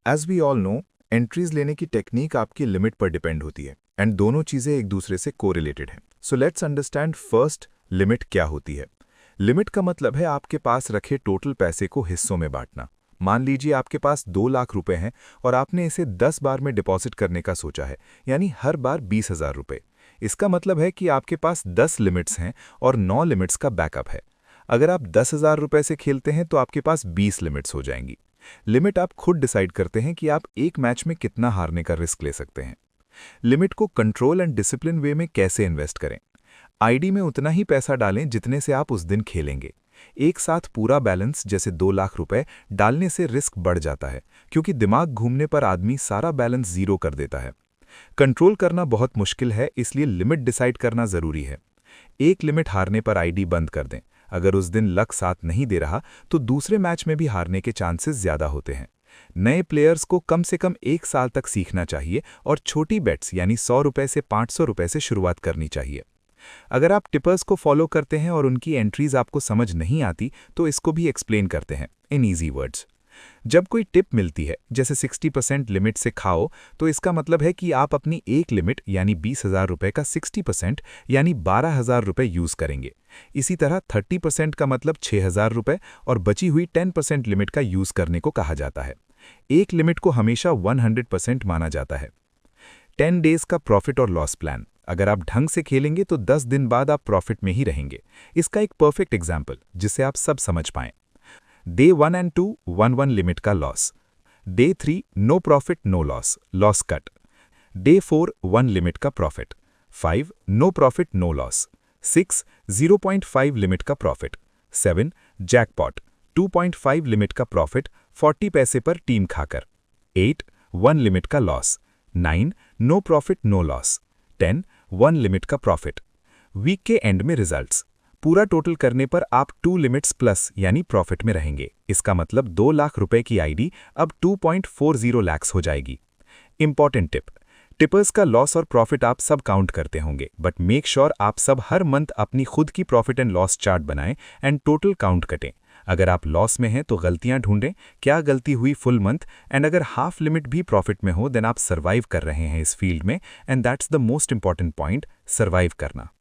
As we all know, entries लेने की technique आपकी लिमिट पर डिपेंड होती है एंड दोनों चीज़ें एक दूसरे से कोरिलेटेड हैं। So let's understand first limit क्या होती है। लिमिट का मतलब है आपके पास रखे टोटल पैसे को हिस्सों में बांटना। मान लीजिए आपके पास 2 लाख रुपए हैं और आपने इसे 10 बार में डिपॉजिट करने का सोचा है, यानी हर बार 20,000 रुपये। इसका मतलब है कि आपके पास 10 लिमिट्स हैं और 9 लिमिट्स का बैकअप है। अगर आप 10,000 रुपये से खेलते हैं तो आपके पास 20 लिमिट्स हो जाएंगी। लिमिट आप खुद डिसाइड करते हैं कि आप एक मैच में कितना हारने का रिस्क ले सकते हैं। लिमिट को कंट्रोल एंड डिसिप्लिन वे में कैसे इन्वेस्ट करें। आईडी में उतना ही पैसा डालें जितने से आप उस दिन खेलेंगे। एक साथ पूरा बैलेंस जैसे 2 लाख रुपए डालने से रिस्क बढ़ जाता है, क्योंकि दिमाग घूमने पर आदमी सारा बैलेंस जीरो कर देता है। कंट्रोल करना बहुत मुश्किल है, इसलिए लिमिट डिसाइड करना जरूरी है। एक लिमिट हारने पर आईडी बंद कर दें। अगर उस दिन लक साथ नहीं दे रहा तो दूसरे मैच में भी हारने के चांसेस ज्यादा होते हैं। नए प्लेयर्स को कम से कम 1 साल तक सीखना चाहिए और छोटी बेट्स यानी 100 रुपए से 500 रुपए से शुरुआत करनी चाहिए। अगर आप टिपर्स को फॉलो करते हैं और उनकी एंट्रीज आपको समझ नहीं आती तो इसको भी एक्सप्लेन करते हैं इन ईजी वर्ड्स। जब कोई टिप मिलती है जैसे 60% लिमिट से खाओ, तो इसका मतलब है कि आप अपनी एक लिमिट यानी 20,000 रुपये का 60% यानी 12,000 रुपये यूज़ करेंगे। इसी तरह 30% का मतलब 6,000 रुपये और बची हुई 10% लिमिट का यूज़ करने को कहा जाता है। एक लिमिट को हमेशा 100% माना जाता है। 10 डेज का प्रॉफिट और लॉस प्लान। अगर आप ढंग से खेलेंगे तो 10 दिन बाद आप प्रॉफिट में ही रहेंगे। इसका एक परफेक्ट एग्जाम्पल जिसे आप सब समझ पाएं। डे 1 एंड 2 1 लिमिट का loss. Day 3 no profit no loss, loss cut. Day 4 1 limit का profit. 5 no profit no loss. 6 0.5 limit का प्रॉफिट। 7 जैकपॉट 2.5 लिमिट का प्रॉफिट 40 पैसे पर टीम खाकर। 8 1 लिमिट का loss. 9 no profit no loss. 10 1 limit का profit. Week के एंड में रिजल्ट्स। पूरा टोटल करने पर आप 2 लिमिट्स प्लस यानी प्रॉफिट में रहेंगे। इसका मतलब 2 लाख रुपए की आईडी अब 2.40 लाख हो जाएगी। Important tip. टिपर्स का लॉस और प्रॉफिट आप सब काउंट करते होंगे, बट मेक श्योर आप सब हर मंथ अपनी खुद की प्रॉफिट एंड लॉस चार्ट बनाएं एंड टोटल काउंट कटें। अगर आप लॉस में हैं तो गलतियां ढूंढें, क्या गलती हुई फुल मंथ, एंड अगर हाफ लिमिट भी प्रॉफिट में हो देन आप सर्वाइव कर रहे हैं इस फील्ड में, and that's the most important point, survive करना।